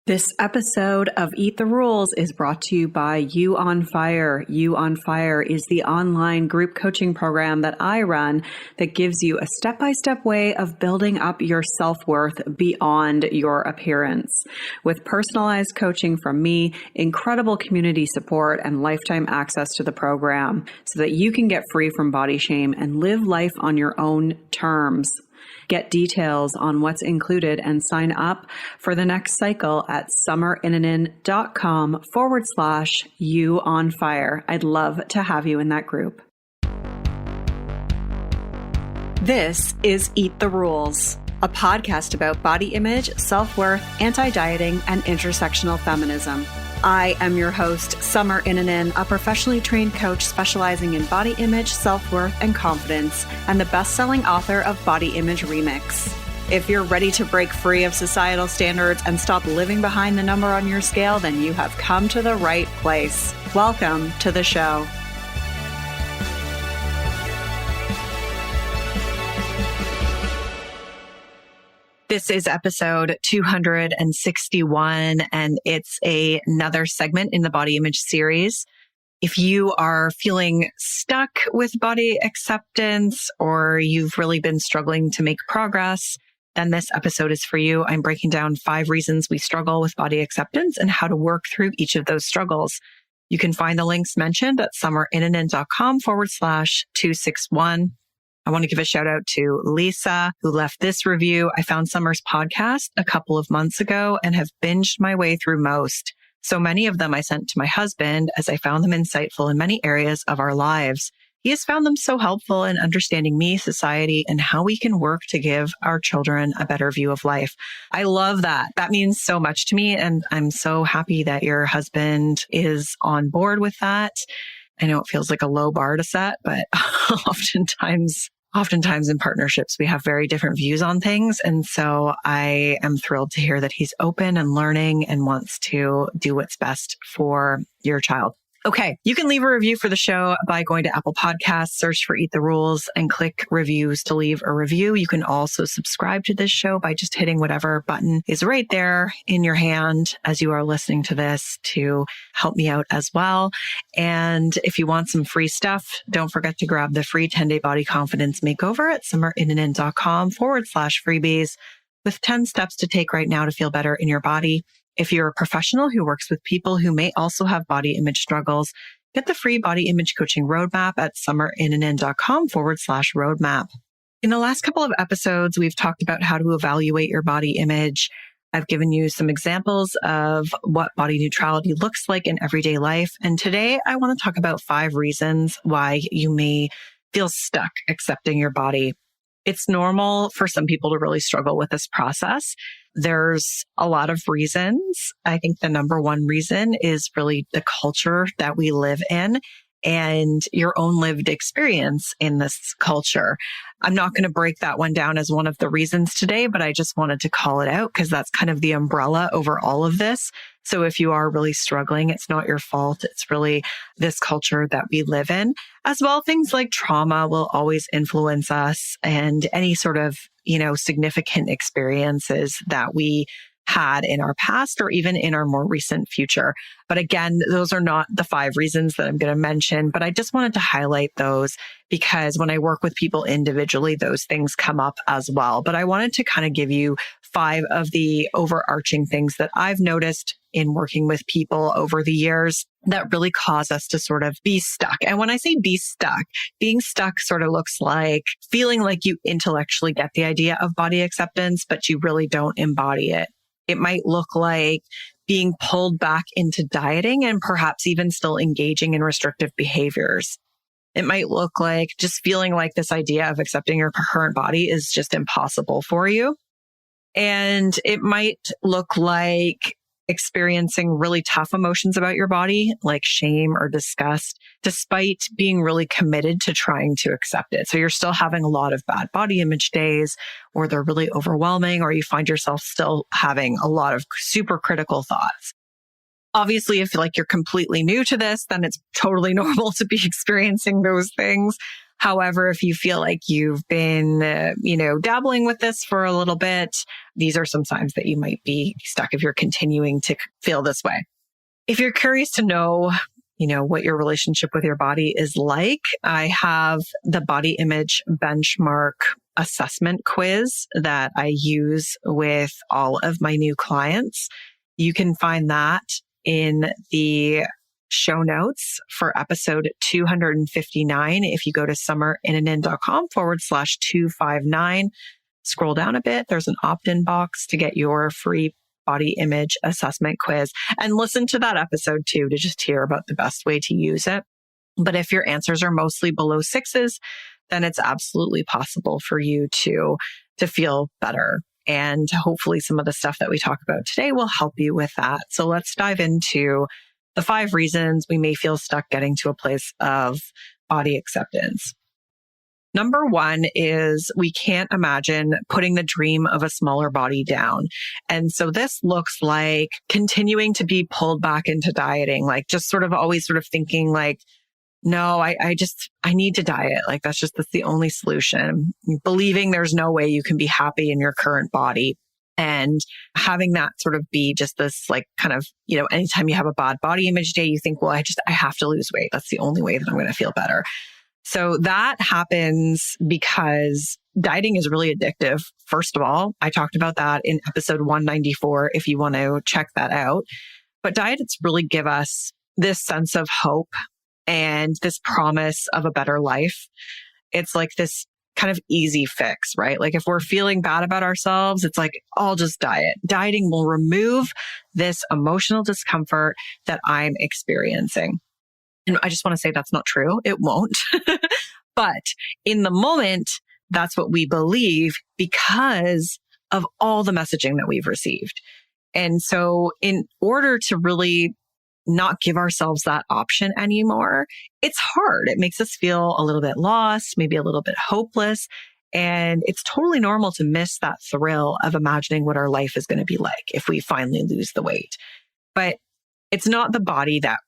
This episode of Eat the Rules is brought to you by You on Fire. You on Fire is the online group coaching program that I run that gives you a step-by-step way of building up your self-worth beyond your appearance. With personalized coaching from me, incredible community support, and lifetime access to the program so that you can get free from body shame and live life on your own terms. Get details on what's included and sign up for the next cycle at summerinanen.com/you on fire. I'd love to have you in that group. This is Eat the Rules, a podcast about body image, self-worth, anti-dieting, and intersectional feminism. I am your host, Summer Inanen, a professionally trained coach specializing in body image, self-worth, and confidence, and the best-selling author of Body Image Remix. If you're ready to break free of societal standards and stop living behind the number on your scale, then you have come to the right place. Welcome to the show. This is episode 261, and it's another segment in the body image series. If you are feeling stuck with body acceptance or you've really been struggling to make progress, then this episode is for you. I'm breaking down 5 reasons we struggle with body acceptance and how to work through each of those struggles. You can find the links mentioned at summerinanen.com/261. I want to give a shout out to Lisa, who left this review. I found Summer's podcast a couple of months ago and have binged my way through most. So many of them I sent to my husband as I found them insightful in many areas of our lives. He has found them so helpful in understanding me, society, and how we can work to give our children a better view of life. I love that. That means so much to me. And I'm so happy that your husband is on board with that. I know it feels like a low bar to set, but oftentimes in partnerships, we have very different views on things. And so I am thrilled to hear that he's open and learning and wants to do what's best for your child. Okay, you can leave a review for the show by going to Apple Podcasts, search for Eat the Rules, and click reviews to leave a review. You can also subscribe to this show by just hitting whatever button is right there in your hand as you are listening to this to help me out as well. And if you want some free stuff, don't forget to grab the free 10-day Body Confidence Makeover at summerinanen.com/freebies with 10 steps to take right now to feel better in your body. If you're a professional who works with people who may also have body image struggles, get the free body image coaching roadmap at summerinanen.com/roadmap. In the last couple of episodes, we've talked about how to evaluate your body image. I've given you some examples of what body neutrality looks like in everyday life. And today I want to talk about 5 reasons why you may feel stuck accepting your body. It's normal for some people to really struggle with this process. There's a lot of reasons. I think the number one reason is really the culture that we live in and your own lived experience in this culture. I'm not going to break that one down as one of the reasons today, but I just wanted to call it out because that's kind of the umbrella over all of this. So if you are really struggling, it's not your fault. It's really this culture that we live in. As well, things like trauma will always influence us and any sort of, significant experiences that we had in our past or even in our more recent future. But again, those are not the 5 reasons that I'm going to mention, but I just wanted to highlight those because when I work with people individually, those things come up as well. But I wanted to kind of give you 5 of the overarching things that I've noticed in working with people over the years that really cause us to sort of be stuck. And when I say be stuck, being stuck sort of looks like feeling like you intellectually get the idea of body acceptance, but you really don't embody it. It might look like being pulled back into dieting and perhaps even still engaging in restrictive behaviors. It might look like just feeling like this idea of accepting your current body is just impossible for you. And it might look like experiencing really tough emotions about your body, like shame or disgust, despite being really committed to trying to accept it. So you're still having a lot of bad body image days, or they're really overwhelming, or you find yourself still having a lot of super critical thoughts. Obviously, if you're completely new to this, then it's totally normal to be experiencing those things. However, if you feel like you've been, dabbling with this for a little bit, these are some signs that you might be stuck if you're continuing to feel this way. If you're curious to know, what your relationship with your body is like, I have the body image benchmark assessment quiz that I use with all of my new clients. You can find that in the show notes for episode 259. If you go to summerinnanen.com/259, scroll down a bit. There's an opt-in box to get your free body image assessment quiz, and listen to that episode too to just hear about the best way to use it. But if your answers are mostly below 6s, then it's absolutely possible for you to feel better. And hopefully some of the stuff that we talk about today will help you with that. So let's dive into the 5 reasons we may feel stuck getting to a place of body acceptance. Number 1 is we can't imagine putting the dream of a smaller body down. And so this looks like continuing to be pulled back into dieting, like just sort of always sort of thinking like, no, I need to diet. Like that's the only solution. Believing there's no way you can be happy in your current body. And having that sort of be just this like kind of, anytime you have a bad body image day, you think, well, I have to lose weight. That's the only way that I'm going to feel better. So that happens because dieting is really addictive. First of all, I talked about that in episode 194 if you want to check that out. But diets really give us this sense of hope and this promise of a better life. It's like this kind of easy fix, right? Like if we're feeling bad about ourselves, it's like, I'll just diet. Dieting will remove this emotional discomfort that I'm experiencing. And I just want to say that's not true. It won't. But in the moment, that's what we believe because of all the messaging that we've received. And so in order to really not give ourselves that option anymore, it's hard. It makes us feel a little bit lost, maybe a little bit hopeless. And it's totally normal to miss that thrill of imagining what our life is going to be like if we finally lose the weight. But it's not the body that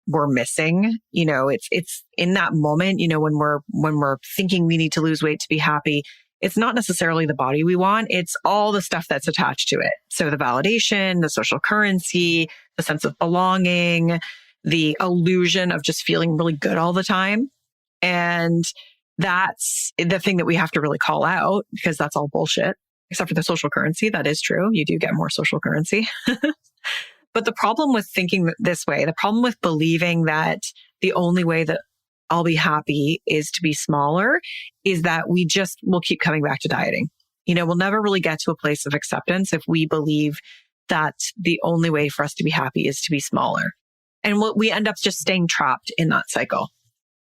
we're missing. It's in that moment, when we're thinking we need to lose weight to be happy, it's not necessarily the body we want. It's all the stuff that's attached to it. So the validation, the social currency, the sense of belonging, the illusion of just feeling really good all the time. And that's the thing that we have to really call out because that's all bullshit, except for the social currency. That is true. You do get more social currency. But the problem with thinking this way, the problem with believing that the only way that I'll be happy is to be smaller is that we'll keep coming back to dieting. We'll never really get to a place of acceptance if we believe that the only way for us to be happy is to be smaller. And we end up just staying trapped in that cycle.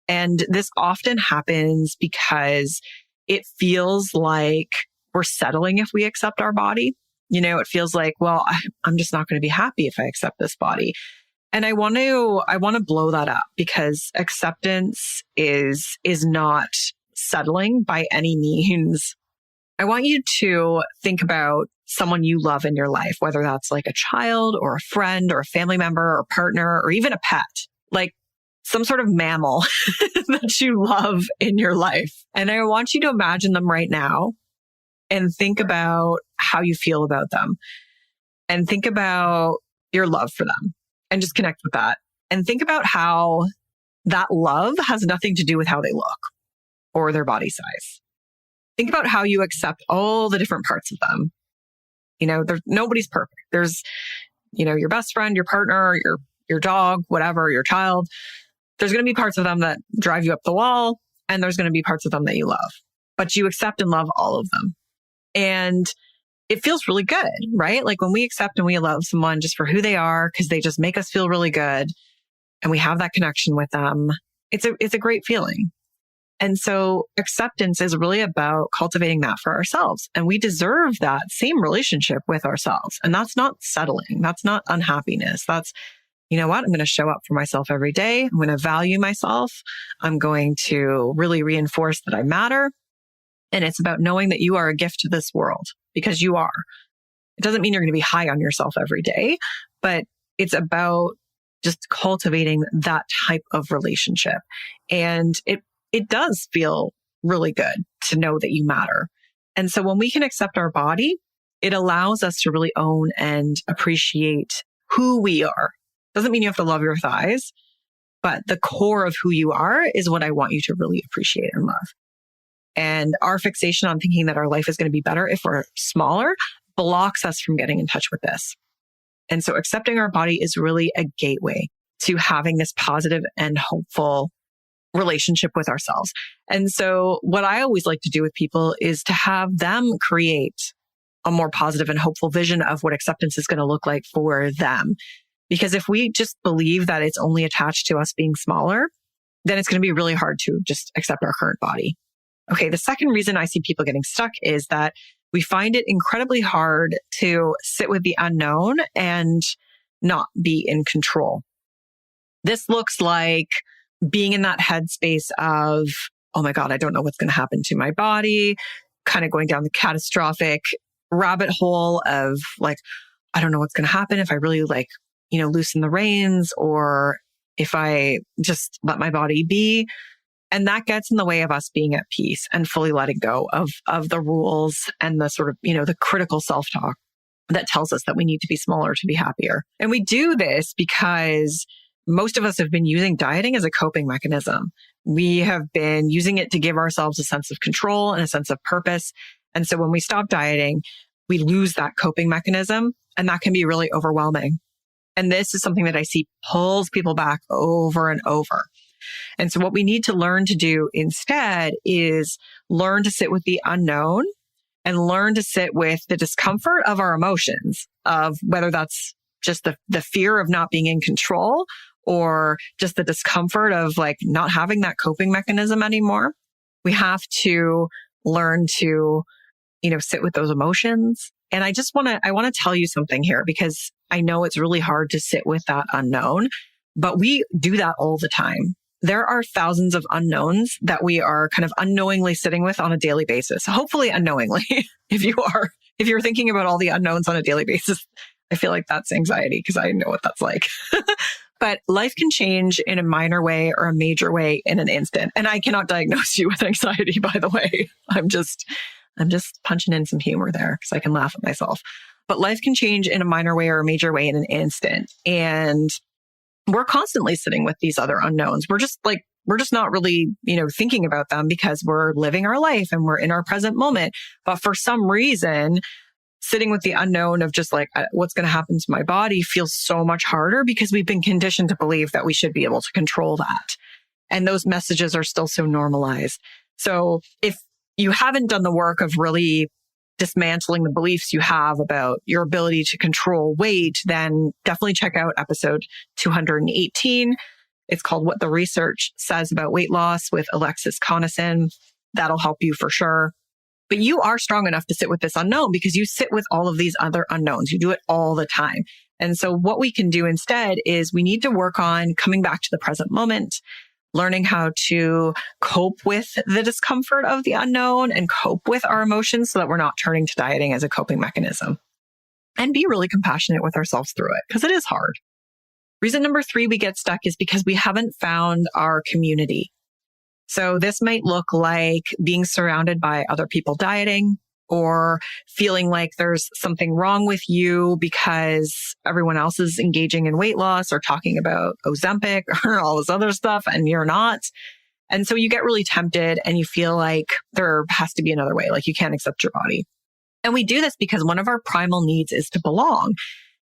And this often happens because it feels like we're settling if we accept our body. It feels like, well, I'm just not going to be happy if I accept this body. And I want to blow that up because acceptance is not settling by any means. I want you to think about someone you love in your life, whether that's like a child or a friend or a family member or partner or even a pet, like some sort of mammal that you love in your life. And I want you to imagine them right now and think about how you feel about them and think about your love for them and just connect with that and think about how that love has nothing to do with how they look or their body size. Think about how you accept all the different parts of them. Nobody's perfect. There's, your best friend, your partner, your dog, whatever, your child. There's going to be parts of them that drive you up the wall and there's going to be parts of them that you love, but you accept and love all of them. And it feels really good, right? Like when we accept and we love someone just for who they are, because they just make us feel really good and we have that connection with them, it's a great feeling. And so acceptance is really about cultivating that for ourselves. And we deserve that same relationship with ourselves. And that's not settling. That's not unhappiness. That's, I'm going to show up for myself every day. I'm going to value myself. I'm going to really reinforce that I matter. And it's about knowing that you are a gift to this world because you are. It doesn't mean you're going to be high on yourself every day, but it's about just cultivating that type of relationship. And it it does feel really good to know that you matter. And so when we can accept our body, it allows us to really own and appreciate who we are. Doesn't mean you have to love your thighs, but the core of who you are is what I want you to really appreciate and love. And our fixation on thinking that our life is going to be better if we're smaller blocks us from getting in touch with this. And so accepting our body is really a gateway to having this positive and hopeful relationship with ourselves. And so what I always like to do with people is to have them create a more positive and hopeful vision of what acceptance is going to look like for them. Because if we just believe that it's only attached to us being smaller, then it's going to be really hard to just accept our current body. Okay, the second reason I see people getting stuck is that we find it incredibly hard to sit with the unknown and not be in control. This looks like being in that headspace of, oh my God, I don't know what's going to happen to my body, kind of going down the catastrophic rabbit hole of like, I don't know what's going to happen if I really loosen the reins or if I just let my body be. And that gets in the way of us being at peace and fully letting go of the rules and the sort of, the critical self-talk that tells us that we need to be smaller to be happier. And we do this because most of us have been using dieting as a coping mechanism. We have been using it to give ourselves a sense of control and a sense of purpose. And so when we stop dieting, we lose that coping mechanism, and that can be really overwhelming. And this is something that I see pulls people back over and over. And so what we need to learn to do instead is learn to sit with the unknown and learn to sit with the discomfort of our emotions, of whether that's just the fear of not being in control or just the discomfort of not having that coping mechanism anymore. We have to learn to, sit with those emotions. And I want to tell you something here, because I know it's really hard to sit with that unknown, but we do that all the time. There are thousands of unknowns that we are kind of unknowingly sitting with on a daily basis, hopefully unknowingly. If you're thinking about all the unknowns on a daily basis, I feel like that's anxiety because I know what that's like. But life can change in a minor way or a major way in an instant. And I cannot diagnose you with anxiety, by the way. I'm just punching in some humor there because I can laugh at myself. But life can change in a minor way or a major way in an instant. And we're constantly sitting with these other unknowns. We're just not really, thinking about them because we're living our life and we're in our present moment. But for some reason, sitting with the unknown of just what's going to happen to my body feels so much harder because we've been conditioned to believe that we should be able to control that. And those messages are still so normalized. So if you haven't done the work of really dismantling the beliefs you have about your ability to control weight, then definitely check out episode 218. It's called What the Research Says About Weight Loss with Alexis Conason. That'll help you for sure. But you are strong enough to sit with this unknown because you sit with all of these other unknowns. You do it all the time. And so what we can do instead is we need to work on coming back to the present moment, learning how to cope with the discomfort of the unknown and cope with our emotions so that we're not turning to dieting as a coping mechanism. And be really compassionate with ourselves through it because it is hard. Reason number 3 we get stuck is because we haven't found our community. So this might look like being surrounded by other people dieting or feeling like there's something wrong with you because everyone else is engaging in weight loss or talking about Ozempic or all this other stuff and you're not. And so you get really tempted and you feel like there has to be another way, like you can't accept your body. And we do this because one of our primal needs is to belong.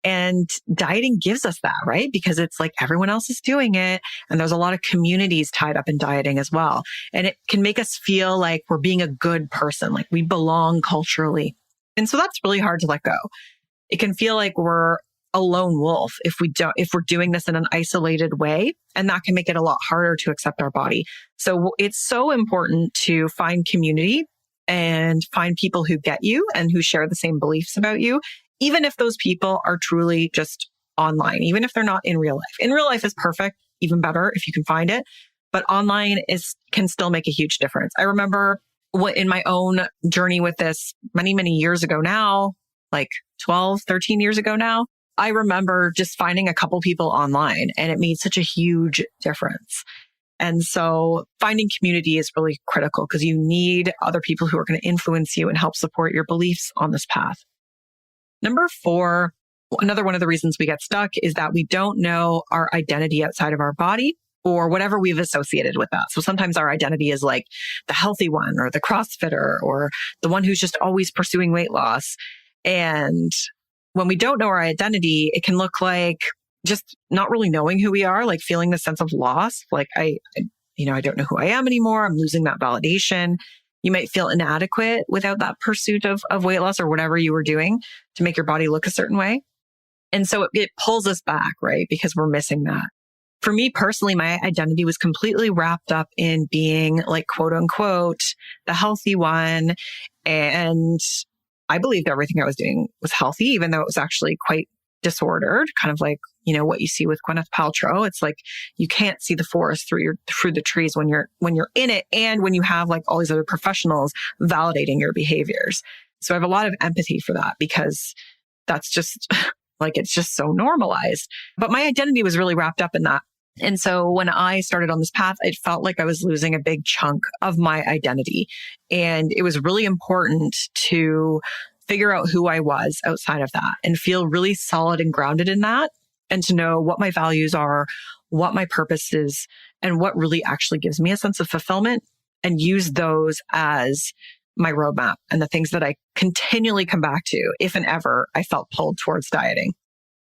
And dieting gives us that, right? Because it's like everyone else is doing it. And there's a lot of communities tied up in dieting as well. And it can make us feel like we're being a good person, like we belong culturally. And so that's really hard to let go. It can feel like we're a lone wolf if we're doing this in an isolated way. And that can make it a lot harder to accept our body. So it's so important to find community and find people who get you and who share the same beliefs about you, even if those people are truly just online, even if they're not in real life. In real life is perfect, even better if you can find it. But online can still make a huge difference. I remember in my own journey with this many, many years ago now, like 12, 13 years ago now, I remember just finding a couple people online and it made such a huge difference. And so finding community is really critical because you need other people who are going to influence you and help support your beliefs on this path. Number 4, another one of the reasons we get stuck is that we don't know our identity outside of our body or whatever we've associated with that. So sometimes our identity is like the healthy one or the CrossFitter or the one who's just always pursuing weight loss. And when we don't know our identity, it can look like just not really knowing who we are, like feeling the sense of loss. Like I don't know who I am anymore. I'm losing that validation. You might feel inadequate without that pursuit of weight loss or whatever you were doing to make your body look a certain way. And so it pulls us back, right? Because we're missing that. For me personally, my identity was completely wrapped up in being like, quote unquote, the healthy one. And I believed everything I was doing was healthy, even though it was actually quite disordered, kind of like, what you see with Gwyneth Paltrow. It's like you can't see the forest through the trees when you're in it, and when you have like all these other professionals validating your behaviors. So I have a lot of empathy for that because that's just like it's just so normalized. But my identity was really wrapped up in that. And so when I started on this path, it felt like I was losing a big chunk of my identity. And it was really important to figure out who I was outside of that and feel really solid and grounded in that, and to know what my values are, what my purpose is, and what really actually gives me a sense of fulfillment, and use those as my roadmap and the things that I continually come back to if and ever I felt pulled towards dieting.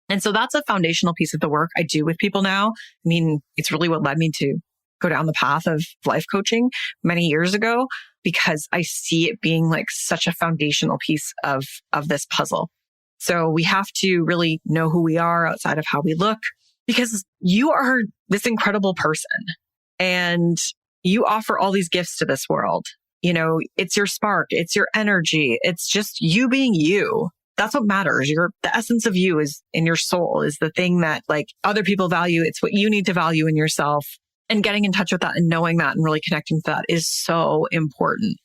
And so that's a foundational piece of the work I do with people now. I mean, it's really what led me to go down the path of life coaching many years ago, because I see it being like such a foundational piece of this puzzle. So we have to really know who we are outside of how we look, because you are this incredible person and you offer all these gifts to this world. It's your spark, it's your energy, it's just you being you. That's what matters. The essence of you is in your soul, is the thing that like other people value. It's what you need to value in yourself. And getting in touch with that and knowing that and really connecting to that is so important.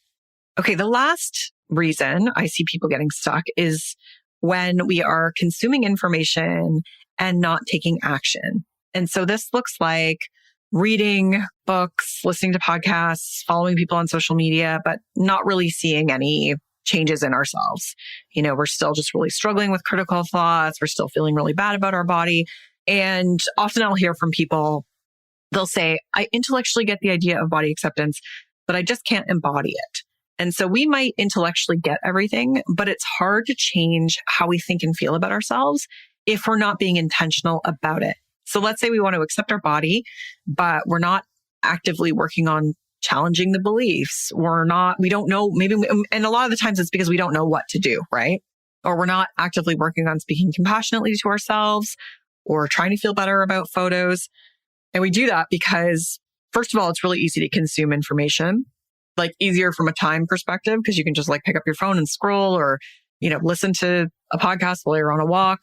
Okay, the last reason I see people getting stuck is when we are consuming information and not taking action. And so this looks like reading books, listening to podcasts, following people on social media, but not really seeing any changes in ourselves. We're still just really struggling with critical thoughts. We're still feeling really bad about our body. And often I'll hear from people, they'll say, I intellectually get the idea of body acceptance, but I just can't embody it. And so we might intellectually get everything, but it's hard to change how we think and feel about ourselves if we're not being intentional about it. So let's say we want to accept our body, but we're not actively working on challenging the beliefs. We don't know, and a lot of the times it's because we don't know what to do, right? Or we're not actively working on speaking compassionately to ourselves or trying to feel better about photos. And we do that because, first of all, it's really easy to consume information, like easier from a time perspective, because you can just like pick up your phone and scroll or, listen to a podcast while you're on a walk.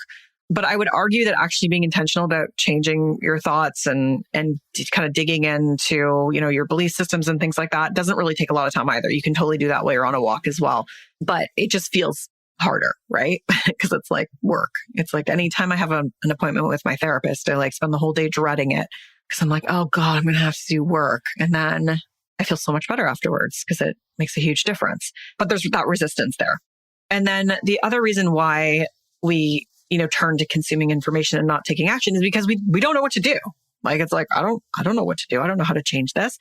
But I would argue that actually being intentional about changing your thoughts and kind of digging into, your belief systems and things like that doesn't really take a lot of time either. You can totally do that while you're on a walk as well. But it just feels harder, right? Because it's like work. It's like anytime I have an appointment with my therapist, I like spend the whole day dreading it because I'm like, oh God, I'm going to have to do work. And then I feel so much better afterwards because it makes a huge difference. But there's that resistance there. And then the other reason why we turn to consuming information and not taking action is because we don't know what to do. Like, it's like, I don't know what to do. I don't know how to change this.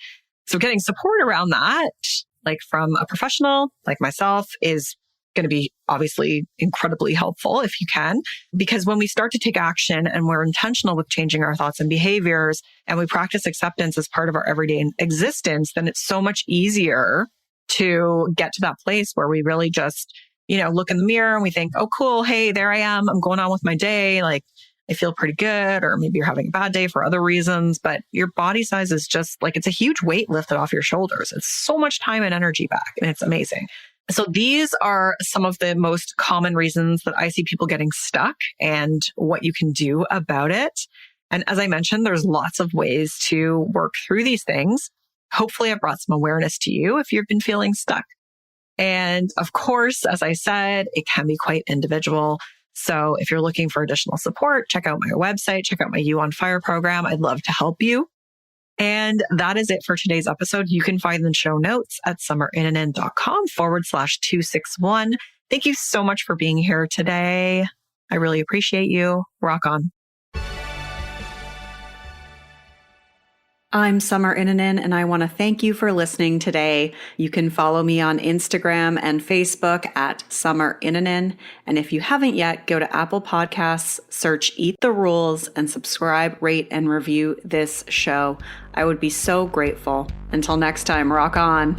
So getting support around that, like from a professional like myself, is going to be obviously incredibly helpful if you can, because when we start to take action and we're intentional with changing our thoughts and behaviors and we practice acceptance as part of our everyday existence, then it's so much easier to get to that place where we really just look in the mirror and we think, oh, cool. Hey, there I am. I'm going on with my day. Like, I feel pretty good. Or maybe you're having a bad day for other reasons, but your body size is just like, it's a huge weight lifted off your shoulders. It's so much time and energy back, and it's amazing. So these are some of the most common reasons that I see people getting stuck and what you can do about it. And as I mentioned, there's lots of ways to work through these things. Hopefully I've brought some awareness to you if you've been feeling stuck. And of course, as I said, it can be quite individual. So if you're looking for additional support, check out my website, check out my You on Fire program. I'd love to help you. And that is it for today's episode. You can find the show notes at summerinnanen.com/261. Thank you so much for being here today. I really appreciate you. Rock on. I'm Summer Innanen, and I want to thank you for listening today. You can follow me on Instagram and Facebook at Summer Innanen. And if you haven't yet, go to Apple Podcasts, search Eat the Rules, and subscribe, rate, and review this show. I would be so grateful. Until next time, rock on.